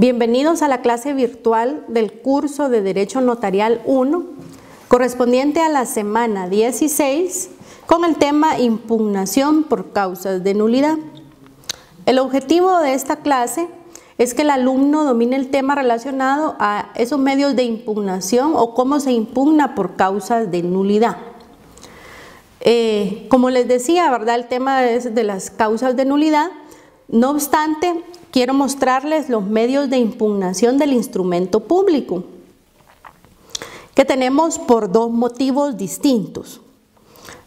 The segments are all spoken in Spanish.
Bienvenidos a la clase virtual del curso de Derecho Notarial 1, correspondiente a la semana 16, con el tema impugnación por causas de nulidad. El objetivo de esta clase es que el alumno domine el tema relacionado a esos medios de impugnación o cómo se impugna por causas de nulidad. Como les decía, ¿verdad? El tema es de las causas de nulidad. No obstante, quiero mostrarles los medios de impugnación del instrumento público, que tenemos por dos motivos distintos.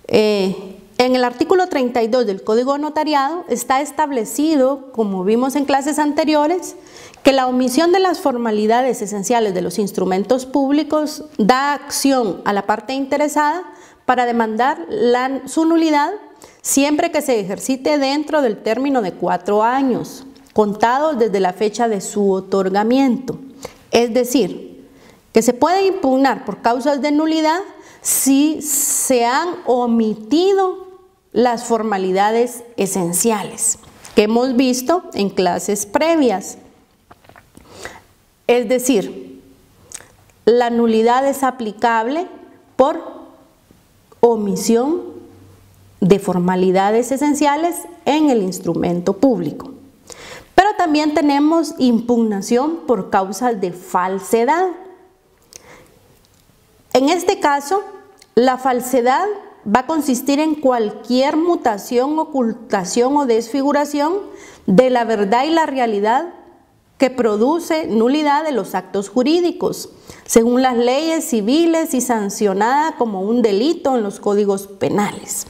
En el artículo 32 del Código Notariado está establecido, como vimos en clases anteriores, que la omisión de las formalidades esenciales de los instrumentos públicos da acción a la parte interesada para demandar su nulidad siempre que se ejercite dentro del término de 4 años, contados desde la fecha de su otorgamiento. Es decir, que se puede impugnar por causas de nulidad si se han omitido las formalidades esenciales que hemos visto en clases previas. Es decir, la nulidad es aplicable por omisión de formalidades esenciales en el instrumento público. Pero también tenemos impugnación por causas de falsedad. En este caso, la falsedad va a consistir en cualquier mutación, ocultación o desfiguración de la verdad y la realidad que produce nulidad de los actos jurídicos, según las leyes civiles y sancionada como un delito en los códigos penales.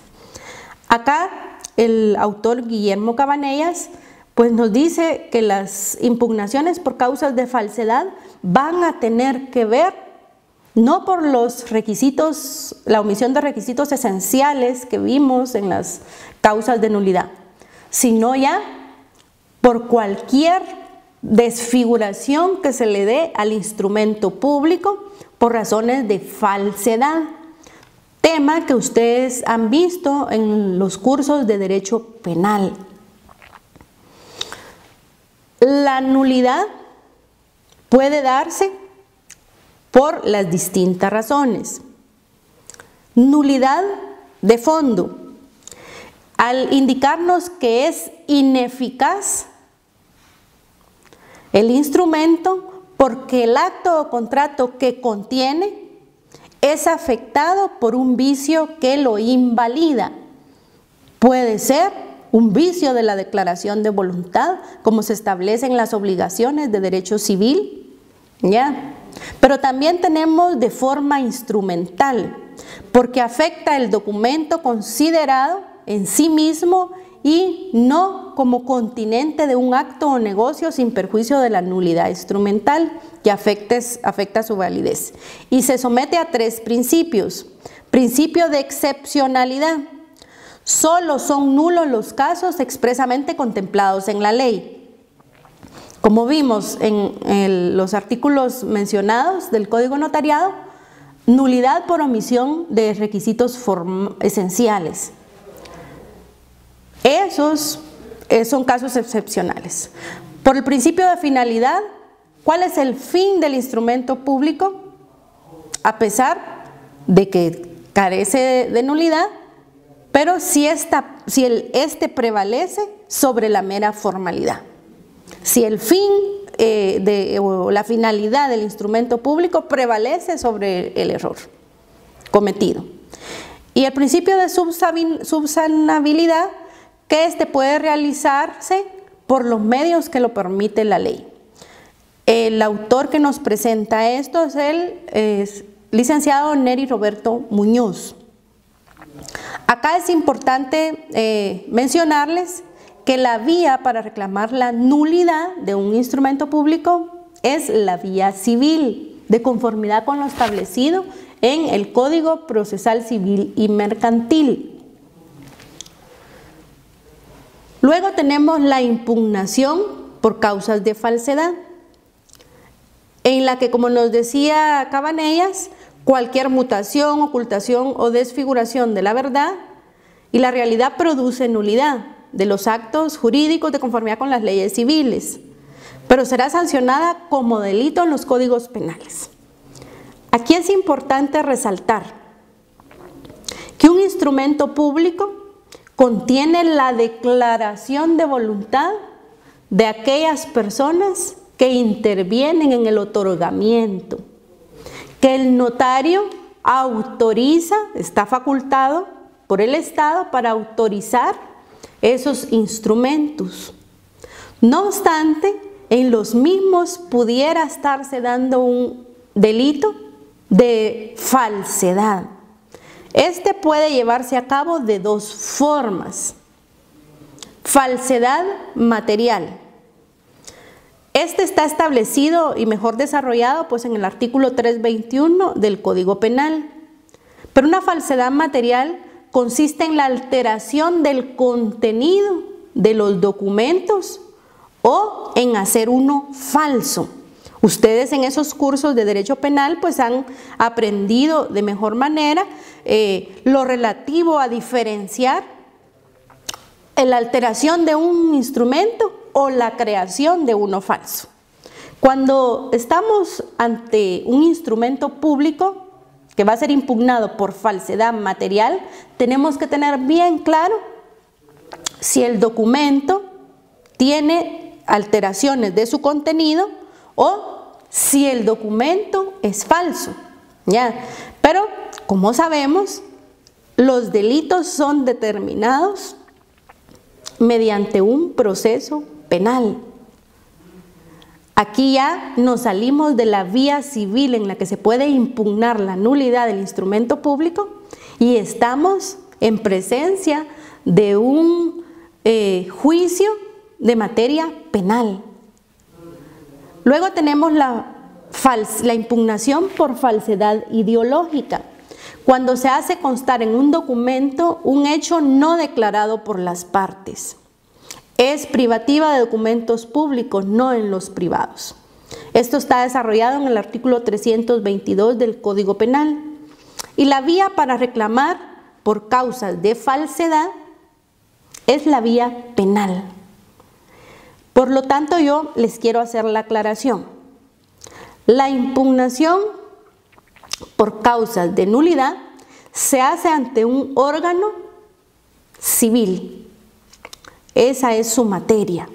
Acá el autor Guillermo Cabanellas pues nos dice que las impugnaciones por causas de falsedad van a tener que ver no por los requisitos, la omisión de requisitos esenciales que vimos en las causas de nulidad, sino ya por cualquier desfiguración que se le dé al instrumento público por razones de falsedad, tema que ustedes han visto en los cursos de Derecho Penal. La nulidad puede darse por las distintas razones. Nulidad de fondo, al indicarnos que es ineficaz el instrumento porque el acto o contrato que contiene es afectado por un vicio que lo invalida. Puede ser un vicio de la declaración de voluntad, como se establecen las obligaciones de derecho civil, ¿ya? Pero también tenemos de forma instrumental, porque afecta el documento considerado en sí mismo y no como continente de un acto o negocio sin perjuicio de la nulidad instrumental que afecta su validez. Y se somete a 3 principios. Principio de excepcionalidad. Solo son nulos los casos expresamente contemplados en la ley. Como vimos en los artículos mencionados del Código Notariado, nulidad por omisión de requisitos esenciales. Esos son casos excepcionales. Por el principio de finalidad, ¿cuál es el fin del instrumento público? A pesar de que carece de nulidad, pero si este prevalece sobre la mera formalidad. Si el fin o la finalidad del instrumento público prevalece sobre el error cometido. Y el principio de subsanabilidad, que puede realizarse por los medios que lo permite la ley. El autor que nos presenta esto es el licenciado Neri Roberto Muñoz. Acá es importante mencionarles que la vía para reclamar la nulidad de un instrumento público es la vía civil, de conformidad con lo establecido en el Código Procesal Civil y Mercantil. Luego tenemos la impugnación por causas de falsedad, en la que, como nos decía Cabanellas, cualquier mutación, ocultación o desfiguración de la verdad y la realidad produce nulidad de los actos jurídicos de conformidad con las leyes civiles. pero será sancionada como delito en los códigos penales. Aquí es importante resaltar que un instrumento público contiene la declaración de voluntad de aquellas personas que intervienen en el otorgamiento, que el notario autoriza, está facultado por el Estado para autorizar esos instrumentos. No obstante, en los mismos pudiera estarse dando un delito de falsedad. Este puede llevarse a cabo de dos formas. Falsedad material. Este está establecido y mejor desarrollado pues en el artículo 321 del Código Penal. Pero una falsedad material consiste en la alteración del contenido de los documentos o en hacer uno falso. Ustedes en esos cursos de Derecho Penal pues han aprendido de mejor manera lo relativo a diferenciar la alteración de un instrumento o la creación de uno falso. Cuando estamos ante un instrumento público que va a ser impugnado por falsedad material, tenemos que tener bien claro si el documento tiene alteraciones de su contenido o si el documento es falso, ¿ya? Pero, como sabemos, los delitos son determinados mediante un proceso penal. Aquí ya nos salimos de la vía civil en la que se puede impugnar la nulidad del instrumento público y estamos en presencia de un juicio de materia penal. Luego tenemos la impugnación por falsedad ideológica, cuando se hace constar en un documento un hecho no declarado por las partes. Es privativa de documentos públicos, no en los privados. Esto está desarrollado en el artículo 322 del Código Penal. Y la vía para reclamar por causas de falsedad es la vía penal. Por lo tanto, yo les quiero hacer la aclaración. La impugnación por causas de nulidad se hace ante un órgano civil. Esa es su materia.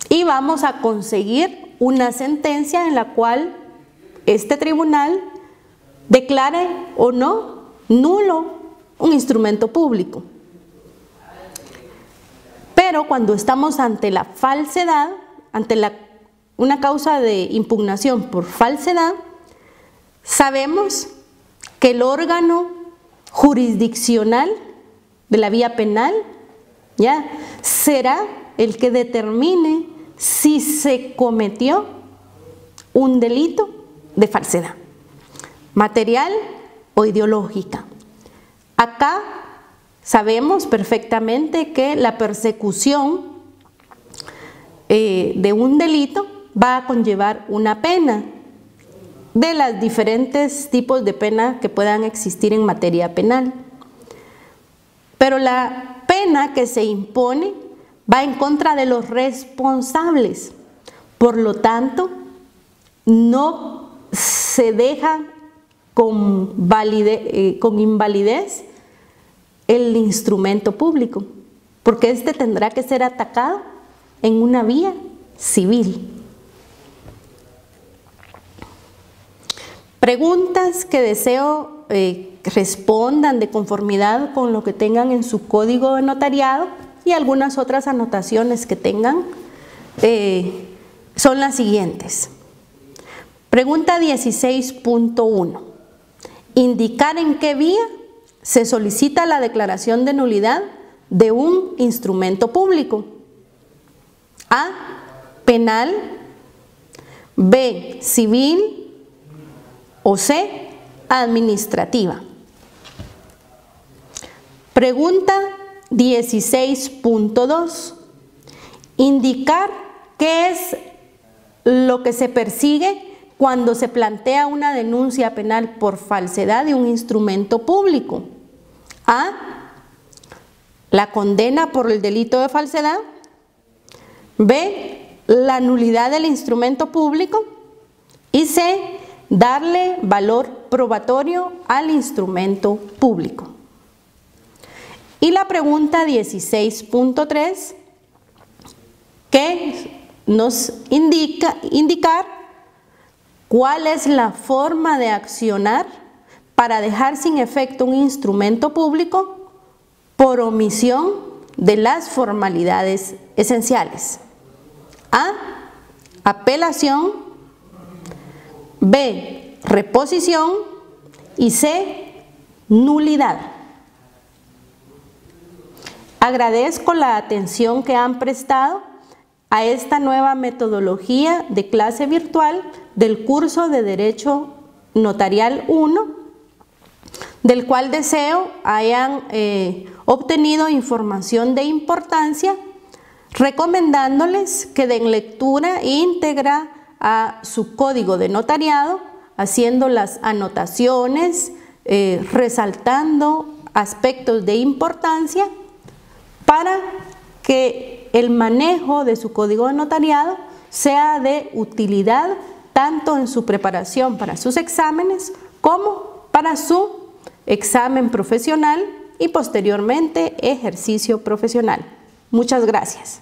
Y vamos a conseguir una sentencia en la cual este tribunal declare o no nulo un instrumento público. Pero cuando estamos ante la falsedad, ante una causa de impugnación por falsedad, sabemos que el órgano jurisdiccional de la vía penal ya será el que determine si se cometió un delito de falsedad, material o ideológica. Acá sabemos perfectamente que la persecución de un delito va a conllevar una pena de los diferentes tipos de pena que puedan existir en materia penal. Pero la pena que se impone va en contra de los responsables. Por lo tanto, no se deja con invalidez el instrumento público, porque este tendrá que ser atacado en una vía civil. Preguntas que deseo respondan de conformidad con lo que tengan en su código de notariado y algunas otras anotaciones que tengan son las siguientes. Pregunta 16.1. Indicar en qué vía se solicita la declaración de nulidad de un instrumento público. A, penal, B, civil o C, administrativa. Pregunta 16.2. Indicar qué es lo que se persigue cuando se plantea una denuncia penal por falsedad de un instrumento público. A, la condena por el delito de falsedad. B, la nulidad del instrumento público. Y C, darle valor probatorio al instrumento público. Y la pregunta 16.3, que nos indicar cuál es la forma de accionar para dejar sin efecto un instrumento público por omisión de las formalidades esenciales. A, apelación. B, reposición. Y C, nulidad. Agradezco la atención que han prestado a esta nueva metodología de clase virtual del curso de Derecho Notarial 1, del cual deseo hayan obtenido información de importancia, recomendándoles que den lectura íntegra a su código de notariado, haciendo las anotaciones, resaltando aspectos de importancia para que el manejo de su código de notariado sea de utilidad tanto en su preparación para sus exámenes como para su examen profesional y posteriormente ejercicio profesional. Muchas gracias.